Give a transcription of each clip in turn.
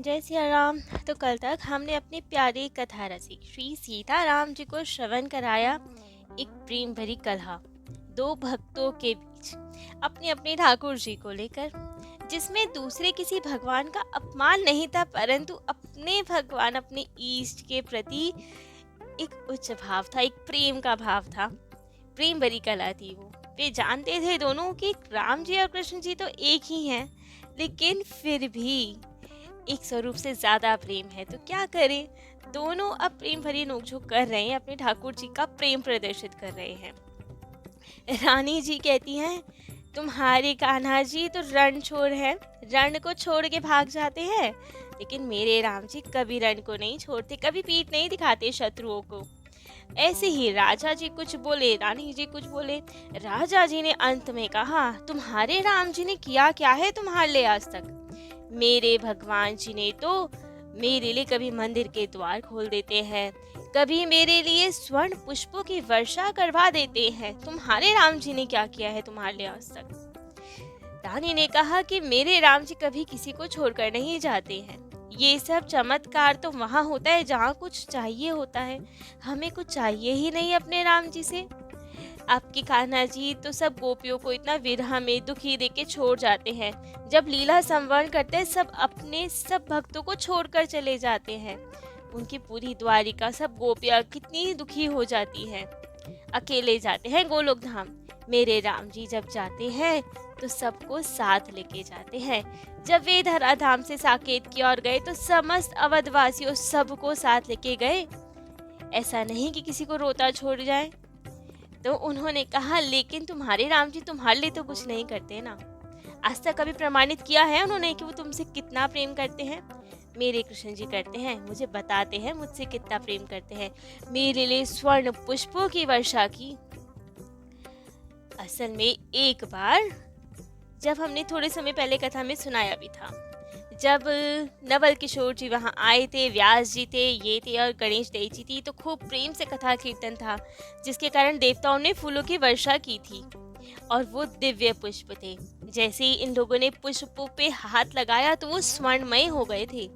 जय सिया राम। तो कल तक हमने अपनी प्यारी कथा रची श्री सीताराम जी को श्रवण कराया। एक प्रेम भरी कलह दो भक्तों के बीच अपने अपने ठाकुर जी को लेकर, जिसमें दूसरे किसी भगवान का अपमान नहीं था, परंतु अपने भगवान अपने ईष्ट के प्रति एक उच्च भाव था, एक प्रेम का भाव था। प्रेम भरी कला थी वो। वे जानते थे दोनों कि राम जी और कृष्ण जी तो एक ही हैं, लेकिन फिर भी एक स्वरूप से ज्यादा प्रेम है। तो क्या करें, दोनों अब प्रेम भरी नोकझोंक कर रहे हैं, अपने ठाकुर जी का प्रेम प्रदर्शित कर रहे हैं। रानी जी कहती हैं, तुम्हारे कान्हा जी तो रण छोड़ है, रण को छोड़ के भाग जाते हैं, लेकिन मेरे राम जी कभी रण को नहीं छोड़ते, कभी पीठ नहीं दिखाते शत्रुओं को। ऐसे ही राजा जी कुछ बोले, रानी जी कुछ बोले। राजा जी ने अंत में कहा, तुम्हारे राम जी ने किया क्या है तुम्हारे लिए आज तक? मेरे भगवान जी ने तो मेरे लिए कभी मंदिर के द्वार खोल देते हैं, कभी मेरे लिए स्वर्ण पुष्पों की वर्षा करवा देते हैं। तुम्हारे राम जी ने क्या किया है तुम्हारे लिए आज तक? रानी ने कहा कि मेरे राम जी कभी किसी को छोड़कर नहीं जाते हैं। ये सब चमत्कार तो वहाँ होता है जहाँ कुछ चाहिए होता है, हमें कुछ चाहिए ही नहीं अपने राम जी से। आपके कान्हा जी तो सब गोपियों को इतना विरह में दुखी देके छोड़ जाते हैं। जब लीला संवरण करते हैं, सब भक्तों को छोड़कर चले जाते हैं। उनकी पूरी द्वारिका सब गोपियां कितनी दुखी हो जाती हैं, अकेले जाते हैं गोलोक धाम। मेरे राम जी जब जाते हैं तो सबको साथ लेके जाते हैं। जब वे धराधाम से साकेत की ओर गए तो समस्त अवधवासियों सबको साथ लेके गए। ऐसा नहीं कि किसी को रोता छोड़ जाए। तो उन्होंने कहा, लेकिन तुम्हारे राम जी तुम्हारे लिए तो कुछ नहीं करते ना। आज तक कभी प्रमाणित किया है उन्होंने कि वो तुमसे कितना प्रेम करते हैं? मेरे कृष्ण जी करते हैं, मुझे बताते हैं मुझसे कितना प्रेम करते हैं। मेरे लिए स्वर्ण पुष्पों की वर्षा की। असल में एक बार जब हमने थोड़े समय पहले कथा में सुनाया भी था, जब नवल किशोर जी वहाँ आए थे, व्यास जी थे, ये थे और गणेश देव जी थी, तो खूब प्रेम से कथा कीर्तन था, जिसके कारण देवताओं ने फूलों की वर्षा की थी और वो दिव्य पुष्प थे। जैसे ही इन लोगों ने पुष्पों पे हाथ लगाया तो वो स्वर्णमय हो गए थे।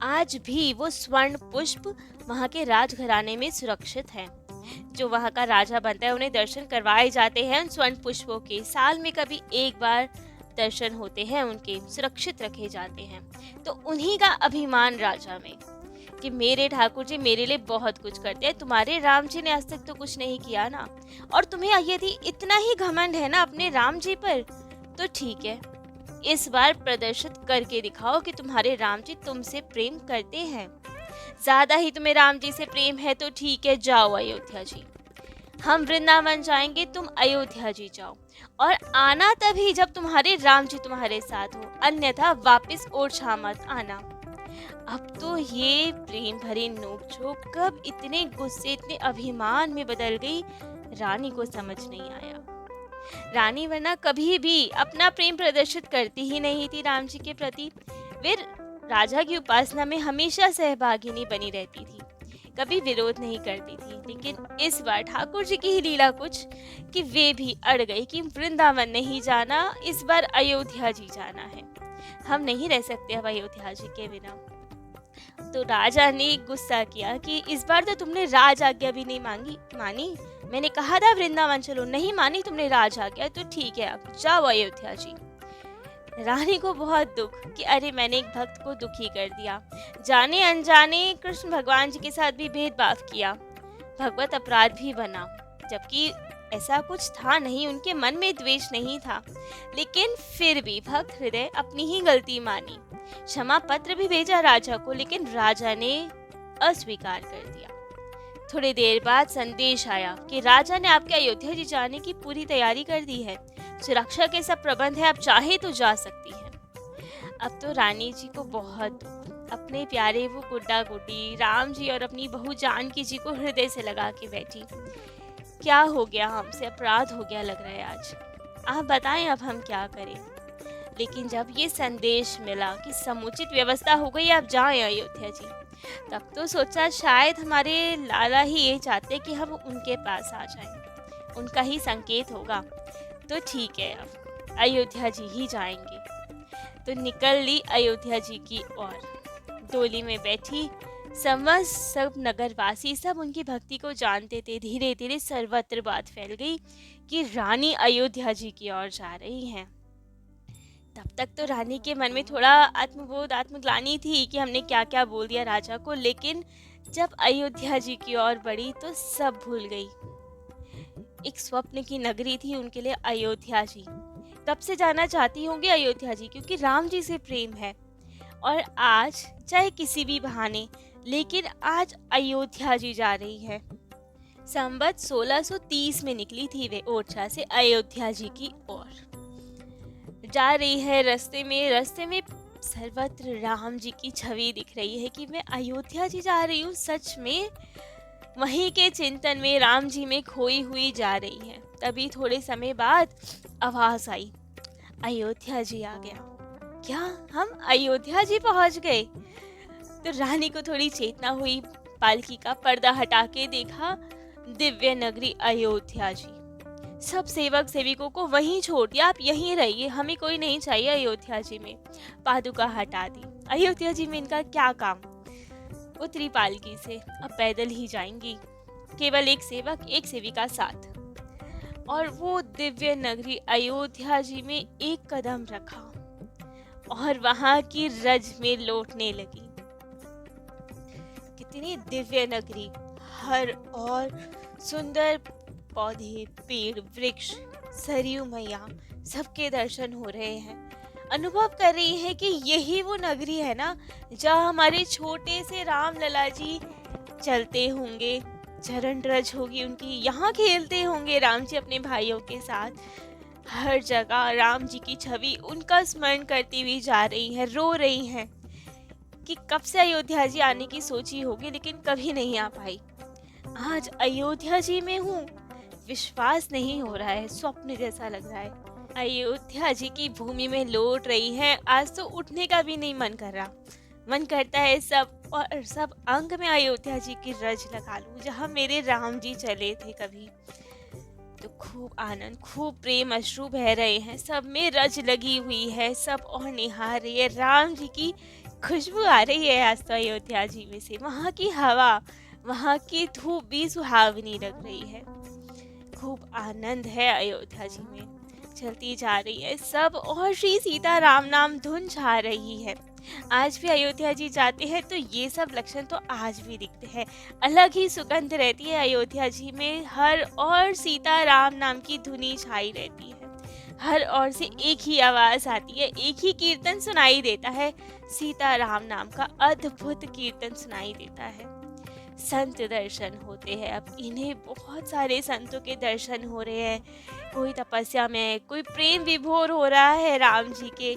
आज भी वो स्वर्ण पुष्प वहाँ के राजघराने में सुरक्षित हैं। जो वहाँ का राजा बनता है उन्हें दर्शन करवाए जाते हैं उन स्वर्ण पुष्पों के। साल में कभी एक बार दर्शन होते हैं उनके, सुरक्षित रखे जाते हैं। तो उन्हीं का अभिमान राजा में कि मेरे ठाकुर जी मेरे लिए बहुत कुछ करते हैं, तुम्हारे राम जी ने आज तक तो कुछ नहीं किया ना। और तुम्हें यदि इतना ही घमंड है ना अपने राम जी पर, तो ठीक है, इस बार प्रदर्शित करके दिखाओ कि तुम्हारे राम जी तुमसे प्रेम करते हैं। ज्यादा ही तुम्हें राम जी से प्रेम है तो ठीक है, जाओ अयोध्या जी, हम वृंदावन जाएंगे, तुम अयोध्या जी जाओ। और आना तभी जब तुम्हारे राम जी तुम्हारे साथ हो, अन्यथा वापस ओरछा मत आना। अब तो ये प्रेम भरी नोकझोंक कब इतने गुस्से, इतने अभिमान में बदल गई, रानी को समझ नहीं आया। रानी वरना कभी भी अपना प्रेम प्रदर्शित करती ही नहीं थी राम जी के प्रति। वे राजा की उपासना में हमेशा सहभागिनी बनी रहती थी, कभी विरोध नहीं करती थी। लेकिन इस बार ठाकुर जी की ही लीला कुछ कि वे भी अड़ गई कि वृंदावन नहीं जाना, इस बार अयोध्या जी जाना है, हम नहीं रह सकते अब अयोध्या जी के बिना। तो राजा ने गुस्सा किया कि इस बार तो तुमने राज आज्ञा भी नहीं मानी। मैंने कहा था वृंदावन चलो, नहीं मानी तुमने राज आज्ञा, तो ठीक है अब जाओ अयोध्या जी। रानी को बहुत दुख कि अरे मैंने एक भक्त को दुखी कर दिया, जाने अनजाने कृष्ण भगवान जी के साथ भी भेदभाव किया, भगवत अपराध भी बना। जबकि ऐसा कुछ था नहीं, उनके मन में द्वेष नहीं था, लेकिन फिर भी भक्त हृदय अपनी ही गलती मानी। क्षमा पत्र भी भेजा राजा को, लेकिन राजा ने अस्वीकार कर दिया। थोड़ी देर बाद संदेश आया कि राजा ने आपके अयोध्या जी जाने की पूरी तैयारी कर दी है, सुरक्षा के सब प्रबंध है, आप चाहे तो जा सकती हैं। अब तो रानी जी को बहुत दुख, अपने प्यारे वो गुड्डा गुड्डी राम जी और अपनी बहू जानकी जी को हृदय से लगा के बैठी। क्या हो गया, हमसे अपराध हो गया लग रहा है आज, आप बताएं अब हम क्या करें। लेकिन जब ये संदेश मिला कि समुचित व्यवस्था हो गई, आप जाएं अयोध्या जी, तब तो सोचा शायद हमारे लाला ही ये चाहते कि हम उनके पास आ जाएं, उनका ही संकेत होगा। तो ठीक है, अब अयोध्या जी ही जाएंगे। तो निकल ली अयोध्या जी की ओर। डोली में बैठी समस्त सब नगरवासी सब उनकी भक्ति को जानते थे। धीरे धीरे सर्वत्र बात फैल गई कि रानी अयोध्या जी की ओर जा रही हैं। तब तक तो रानी के मन में थोड़ा आत्मबोध आत्मग्लानि थी कि हमने क्या क्या बोल दिया राजा को, लेकिन जब अयोध्या जी की ओर बढ़ी तो सब भूल गई। एक स्वप्न की नगरी थी उनके लिए अयोध्या जी। कब से जाना चाहती होंगी अयोध्या जी, क्योंकि राम जी से प्रेम है। और आज चाहे किसी भी बहाने, लेकिन आज अयोध्या जी जा रही है। संवत 1630 में निकली थी वे ओरछा से अयोध्या जी की ओर जा रही है। रास्ते में सर्वत्र राम जी की छवि दिख रही है कि मैं अयोध्या जी जा रही हूँ। सच में वहीं के चिंतन में राम जी में खोई हुई जा रही है। तभी थोड़े समय बाद आवाज आई, अयोध्या जी आ गया। क्या हम अयोध्या जी पहुंच गए? तो रानी को थोड़ी चेतना हुई। पालकी का पर्दा हटा के देखा, दिव्य नगरी अयोध्या जी। सब सेवक सेविकों को वहीं छोड़ दिया, आप यहीं रहिए, हमें कोई नहीं चाहिए अयोध्या जी में। पादुका हटा दी। अयोध्या जी में इनका क्या काम? उतरी पालकी से, अब पैदल ही जाएंगी, केवल एक सेवक एक सेविका साथ। और वो दिव्य नगरी अयोध्या जी में एक कदम रखा और वहां की रज में लौटने लगी। कितनी दिव्य नगरी, हर और सुंदर पौधे, पेड़, वृक्ष, सरयू मैया, सबके दर्शन हो रहे हैं। अनुभव कर रही है कि यही वो नगरी है ना जहाँ हमारे छोटे से राम लला जी चलते होंगे, चरण रज होगी उनकी, यहाँ खेलते होंगे राम जी अपने भाइयों के साथ। हर जगह राम जी की छवि उनका स्मरण करती हुई जा रही है, रो रही हैं कि कब से अयोध्या जी आने की सोची होगी लेकिन कभी नहीं आ पाई। आज अयोध्या जी में हूँ, विश्वास नहीं हो रहा है, स्वप्न जैसा लग रहा है। अयोध्या जी की भूमि में लौट रही है। आज तो उठने का भी नहीं मन कर रहा, मन करता है सब अंग में अयोध्या जी की रज लगा लूं जहाँ मेरे राम जी चले थे कभी। तो खूब आनंद, खूब प्रेम अश्रु बह रहे हैं, सब में रज लगी हुई है, सब और निहार रही है। राम जी की खुशबू आ रही है आज तो अयोध्या जी में से। वहाँ की हवा, वहाँ की धूप भी सुहावनी लग रही है। खूब आनंद है अयोध्या जी में। चलती जा रही है सब और श्री सीता राम नाम धुन छा रही है। आज भी अयोध्या जी जाते हैं तो ये सब लक्षण तो आज भी दिखते हैं। अलग ही सुगंध रहती है अयोध्या जी में, हर और सीता राम नाम की धुनी छाई रहती है। हर ओर से एक ही आवाज आती है, एक ही कीर्तन सुनाई देता है, सीता राम नाम का अद्भुत कीर्तन सुनाई देता है। संत दर्शन होते हैं अब इन्हें, बहुत सारे संतों के दर्शन हो रहे हैं। कोई तपस्या में, कोई प्रेम विभोर हो रहा है राम जी के।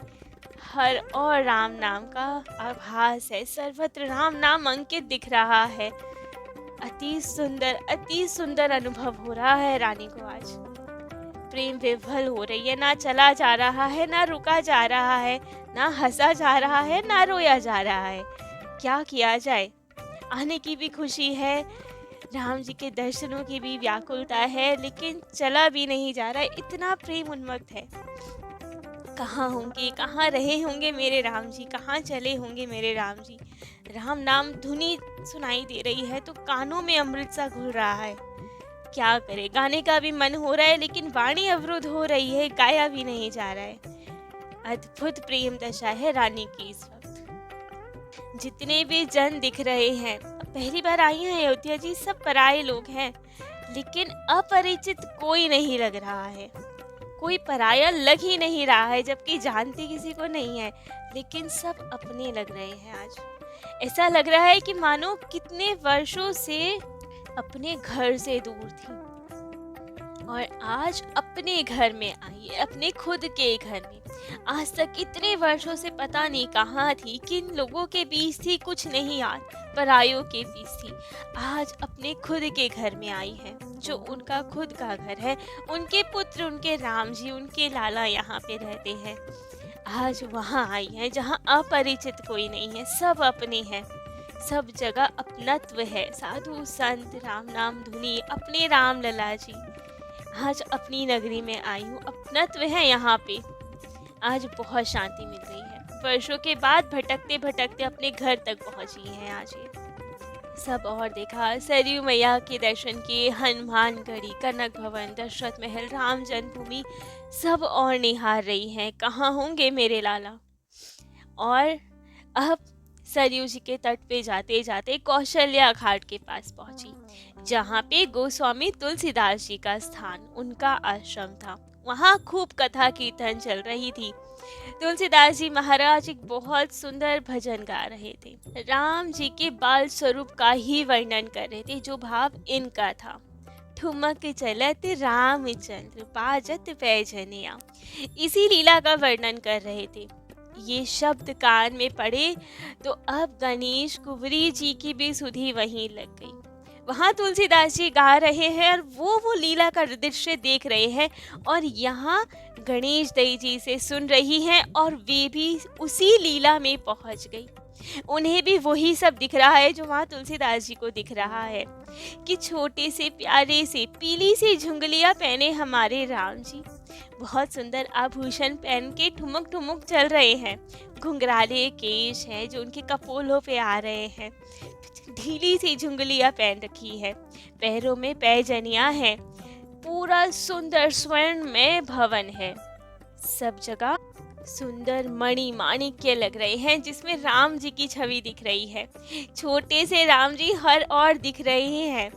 हर और राम नाम का आभास है, सर्वत्र राम नाम अंकित दिख रहा है। अति सुंदर अनुभव हो रहा है रानी को आज। प्रेम विभल हो रही है, ना चला जा रहा है, ना रुका जा रहा है, ना हंसा जा रहा है, ना रोया जा रहा है। क्या किया जाए? आने की भी खुशी है, राम जी के दर्शनों की भी व्याकुलता है, लेकिन चला भी नहीं जा रहा है, इतना प्रेम उन्मत्त है। कहाँ होंगे, कहाँ रहे होंगे मेरे राम जी, कहाँ चले होंगे मेरे राम जी। राम नाम धुनी सुनाई दे रही है तो कानों में अमृत सा घुल रहा है। क्या करे, गाने का भी मन हो रहा है लेकिन वाणी अवरुद्ध हो रही है, गाया भी नहीं जा रहा है। अद्भुत प्रेम दशा है रानी की इस वक्त। जितने भी जन दिख रहे हैं, पहली बार आई हैं अयोध्या जी, सब पराये लोग हैं, लेकिन अपरिचित कोई नहीं लग रहा है, कोई पराया लग ही नहीं रहा है, जबकि जानती किसी को नहीं है, लेकिन सब अपने लग रहे हैं। आज ऐसा लग रहा है कि मानो कितने वर्षों से अपने घर से दूर थी और आज अपने घर में आई है, अपने खुद के घर में। आज तक इतने वर्षों से पता नहीं कहाँ थी, किन लोगों के बीच थी, कुछ नहीं याद, परायों के बीच थी। आज अपने खुद के घर में आई है, जो उनका खुद का घर है। उनके पुत्र, उनके राम जी, उनके लाला यहाँ पे रहते हैं। आज वहाँ आई है जहाँ अपरिचित कोई नहीं है, सब अपने हैं, सब जगह अपनत्व है। साधु संत, राम नाम धुनी, अपने राम लला जी। आज अपनी नगरी में आई हूँ, अपनत्व है यहाँ पे। आज बहुत शांति मिल रही है। वर्षों के बाद भटकते भटकते अपने घर तक पहुंची हैं आज ये। सब और देखा, सरयू मैया के दर्शन किए, हनुमानगढ़ी, कनक भवन, दशरथ महल, राम जन्मभूमि, सब और निहार रही हैं कहाँ होंगे मेरे लाला। और अब सरयू जी के तट पे जाते जाते कौशल्या घाट के पास पहुंची, जहाँ पे गोस्वामी तुलसीदास जी का स्थान, उनका आश्रम था। वहाँ खूब कथा कीर्तन चल रही थी। तुलसीदास जी महाराज एक बहुत सुंदर भजन गा रहे थे, राम जी के बाल स्वरूप का ही वर्णन कर रहे थे, जो भाव इनका था। ठुमक चलत रामचंद्र बाजत पैजनिया, इसी लीला का वर्णन कर रहे थे। ये शब्द कान में पड़े तो अब गणेश कुंवरी जी की भी सुधि वहीं लग गई। वहाँ तुलसीदास जी गा रहे हैं और वो लीला का दृश्य देख रहे हैं, और यहाँ गणेश दई जी से सुन रही हैं, और वे भी उसी लीला में पहुँच गई। उन्हें भी वही सब दिख रहा है जो वहाँ तुलसीदास जी को दिख रहा है, कि छोटे से प्यारे से पीली सी झुंगलियाँ पहने हमारे राम जी बहुत सुंदर आभूषण पहन के ठुमक ठुमक चल रहे हैं। घुंघराले केश हैं जो उनके कपोलों पे आ रहे हैं, ढीली सी झुंगलियाँ पहन रखी है, पैरों में पैजनियाँ हैं, पूरा सुंदर स्वर्णमय भवन है, सब जगह सुंदर मणि माणिक्य लग रहे हैं, जिसमें राम जी की छवि दिख रही है। छोटे से राम जी हर ओर दिख रहे हैं,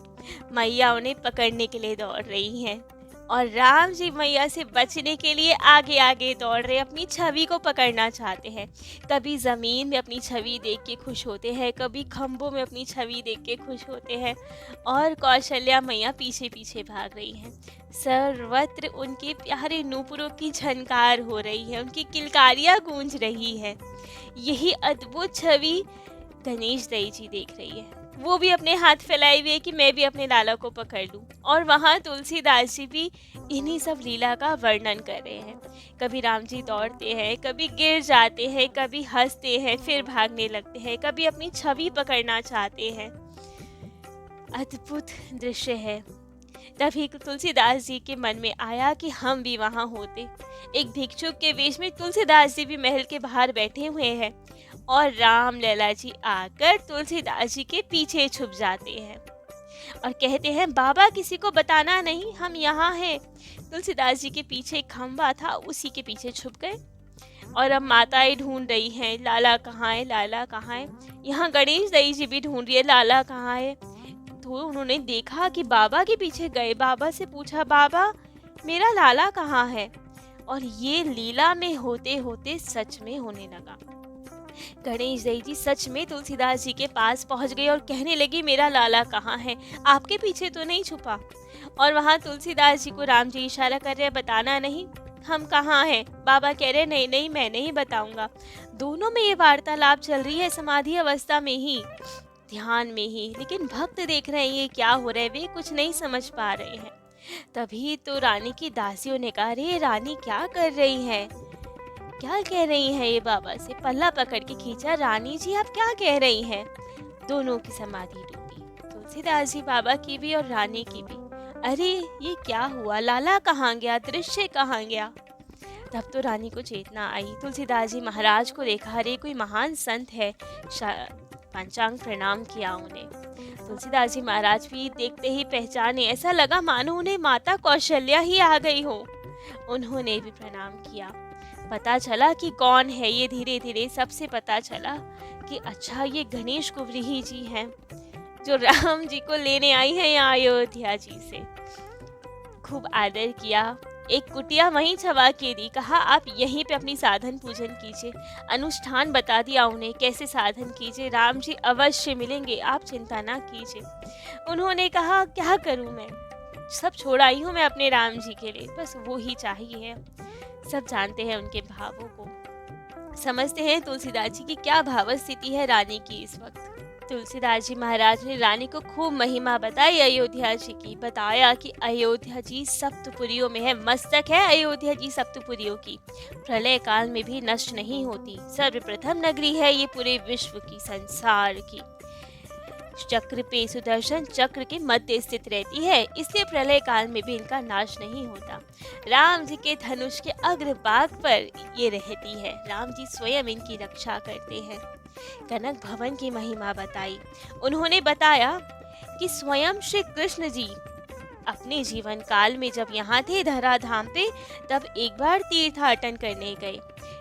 मैया उन्हें पकड़ने के लिए दौड़ रही हैं, और राम जी मैया से बचने के लिए आगे आगे दौड़ रहे, अपनी छवि को पकड़ना चाहते हैं। कभी ज़मीन में अपनी छवि देख के खुश होते हैं, कभी खम्भों में अपनी छवि देख के खुश होते हैं, और कौशल्या मैया पीछे पीछे भाग रही हैं। सर्वत्र उनके प्यारे नूपुरों की झनकार हो रही है, उनकी किलकारियाँ गूंज रही है। यही अद्भुत छवि गणेश दई जी देख रही है, वो भी अपने हाथ फैलाए हुए कि मैं भी अपने लाला को पकड़ लूं। और वहाँ तुलसीदास जी भी इन्हीं सब लीला का वर्णन कर रहे हैं। कभी राम जी दौड़ते हैं, कभी गिर जाते हैं, कभी हंसते हैं फिर भागने लगते हैं, कभी अपनी छवि पकड़ना चाहते हैं। अद्भुत दृश्य है। तभी तुलसीदास जी के मन में आया कि हम भी वहाँ होते। एक भिक्षुक के वेश में तुलसीदास जी भी महल के बाहर बैठे हुए हैं, और राम लला जी आकर तुलसीदास जी के पीछे छुप जाते हैं और कहते हैं, बाबा किसी को बताना नहीं, हम यहाँ हैं। तुलसीदास जी के पीछे एक खंबा था, उसी के पीछे छुप गए। और अब माताएं ढूंढ रही हैं, लाला कहाँ है, लाला कहाँ है। यहाँ गणेश दई जी भी ढूंढ रही है, लाला कहाँ है। तो उन्होंने देखा कि बाबा के पीछे गए, बाबा से पूछा, बाबा मेरा लाला कहाँ है। और ये लीला में होते होते सच में होने लगा। गणेश दई जी सच में तुलसीदास जी के पास पहुंच गई और कहने लगी, मेरा लाला कहाँ है, आपके पीछे तो नहीं छुपा। और वहाँ तुलसीदास जी को राम जी इशारा कर रहे हैं, बताना नहीं, हम कहाँ हैं। बाबा कह रहे, नहीं नहीं मैं नहीं बताऊंगा। दोनों में ये वार्तालाप चल रही है समाधि अवस्था में ही, ध्यान में ही, लेकिन भक्त देख रहे हैं ये क्या हो रहा है, वे कुछ नहीं समझ पा रहे हैं। तभी तो रानी की दासियों ने कहा, अरे रानी क्या कर रही है, क्या कह रही हैं ये बाबा से। पल्ला पकड़ के खींचा, रानी जी आप क्या कह रही हैं। दोनों की समाधि टूटी, तुलसीदास जी बाबा की भी और रानी की भी। अरे ये क्या हुआ, लाला कहाँ गया, दृश्य कहाँ गया। तब तो रानी को चेतना आई, तुलसीदास जी महाराज को देखा, अरे कोई महान संत है, पंचांग प्रणाम किया उन्हें। तुलसीदास जी महाराज भी देखते ही पहचाने, ऐसा लगा मानो उन्हें माता कौशल्या ही आ गई हो। उन्होंने भी प्रणाम किया। पता चला कि कौन है ये, धीरे धीरे सबसे पता चला कि अच्छा ये गणेश कुंवरी ही जी हैं, जो राम जी को लेने आई हैं यहाँ अयोध्या जी से। खूब आदर किया, एक कुटिया वहीं छवा के दी, कहा आप यहीं पे अपनी साधन पूजन कीजिए। अनुष्ठान बता दिया उन्हें, कैसे साधन कीजिए, राम जी अवश्य मिलेंगे, आप चिंता ना कीजिए। उन्होंने कहा, क्या करूं मैं, सब छोड़ आई हूँ मैं अपने राम जी के लिए, बस वो ही चाहिए। सब जानते हैं उनके भावों को, समझते हैं तुलसीदास जी की क्या भाव स्थिति है रानी की इस वक्त। तुलसीदास जी महाराज ने रानी को खूब महिमा बताई अयोध्या जी की, बताया कि अयोध्या जी सप्तपुरियों में है, मस्तक है अयोध्या जी सप्तपुरियों की, प्रलय काल में भी नष्ट नहीं होती, सर्वप्रथम नगरी है ये पूरे विश्व की, संसार की। चक्र पे सुदर्शन चक्र के मध्य स्थित रहती है, इसलिए प्रलय काल में भी इनका नाश नहीं होता। राम जी के धनुष के अग्रभाग पर ये रहती है। राम जी स्वयं इनकी रक्षा करते हैं। कनक भवन की महिमा बताई। उन्होंने बताया कि स्वयं श्री कृष्ण जी अपने जीवन काल में जब यहाँ थे धराधाम पे, तब एक बार तीर्थाटन करने गए।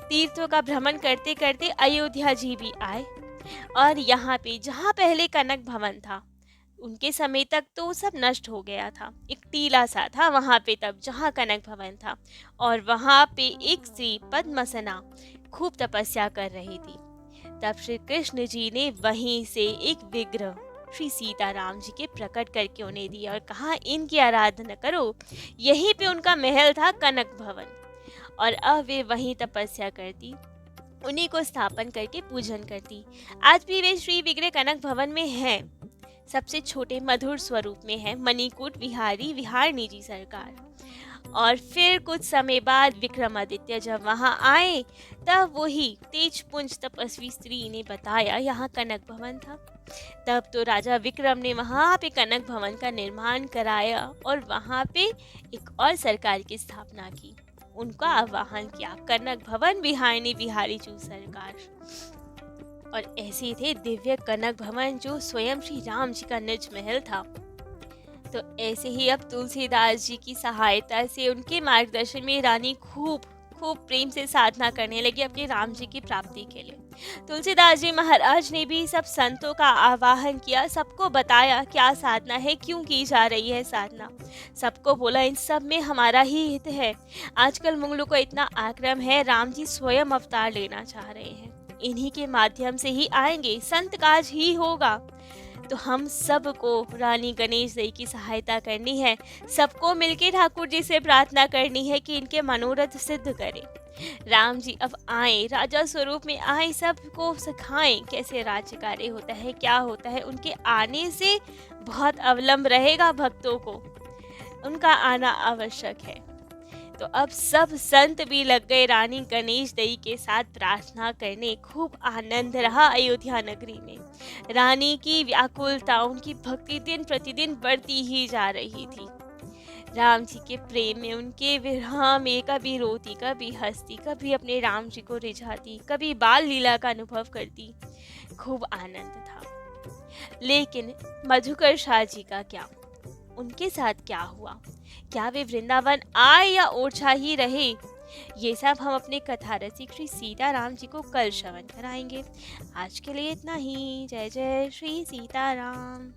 तीर्थों का भ्रमण करते करते अयोध्या जी भी आए और यहाँ पे जहाँ पहले कनक भवन था, उनके समय तक तो सब नष्ट हो गया था। एक टीला सा था वहाँ पे तब जहाँ कनक भवन था, और वहाँ पे एक स्त्री पद्मसना खूब तपस्या कर रही थी। तब श्री कृष्ण जी ने वहीं से एक विग्रह श्री सीताराम जी के प्रकट करके उन्हें दिया और कहा, इनकी आराधना करो। यहीं पे उनका महल था कनक भवन, और अब वे वहीं तपस्या करती, उन्हीं को स्थापन करके पूजन करती। आज भी वे श्री विग्रह कनक भवन में हैं। सबसे छोटे मधुर स्वरूप में है मणिकूट विहारी विहारनी जी सरकार। और फिर कुछ समय बाद विक्रमादित्य जब वहां आए, तब वही तेजपुंज तपस्वी स्त्री ने बताया यहाँ कनक भवन था। तब तो राजा विक्रम ने वहां पे कनक भवन का निर्माण कराया और वहां पे एक और सरकार की स्थापना की। उनका आवाहन किया कनक भवन विहारनी बिहारी चू सरकार। और ऐसे थे दिव्य कनक भवन जो स्वयं श्री राम जी का निज महल था। तो ऐसे ही अब तुलसीदास जी की सहायता से, उनके मार्गदर्शन में रानी खूब प्रेम से साधना करने लगी अपने राम जी की प्राप्ति के लिए। तुलसीदास जी महाराज ने भी सब संतों का आवाहन किया, सबको बताया क्या साधना है, क्यों की जा रही है साधना। सबको बोला इन सब में हमारा ही हित है। आजकल मुगलों को इतना आक्रमण है, राम जी स्वयं अवतार लेना चाह रहे हैं, इन्हीं के माध्यम से ही आएंगे, संत काज ही होगा। तो हम सबको रानी गणेश दई की सहायता करनी है, सबको मिलके ठाकुर जी से प्रार्थना करनी है कि इनके मनोरथ सिद्ध करें। राम जी अब आए, राजा स्वरूप में आए, सबको सिखाएं कैसे राज्य कार्य होता है, क्या होता है। उनके आने से बहुत अवलंब रहेगा भक्तों को, उनका आना आवश्यक है। तो अब सब संत भी लग गए रानी गणेश दई के साथ प्रार्थना करने। खूब आनंद रहा अयोध्या नगरी में। रानी की व्याकुलता, उनकी भक्ति दिन प्रतिदिन बढ़ती ही जा रही थी। राम जी के प्रेम में, उनके विरह में कभी रोती, कभी हंसती, कभी अपने राम जी को रिझाती, कभी बाल लीला का अनुभव करती। खूब आनंद था। लेकिन मधुकर शाह जी का क्या, उनके साथ क्या हुआ? क्या वे वृंदावन आए या ओरछा ही रहे? ये सब हम अपने कथा रसिक श्री सीताराम जी को कल श्रवण कराएंगे। आज के लिए इतना ही। जय जय श्री सीताराम।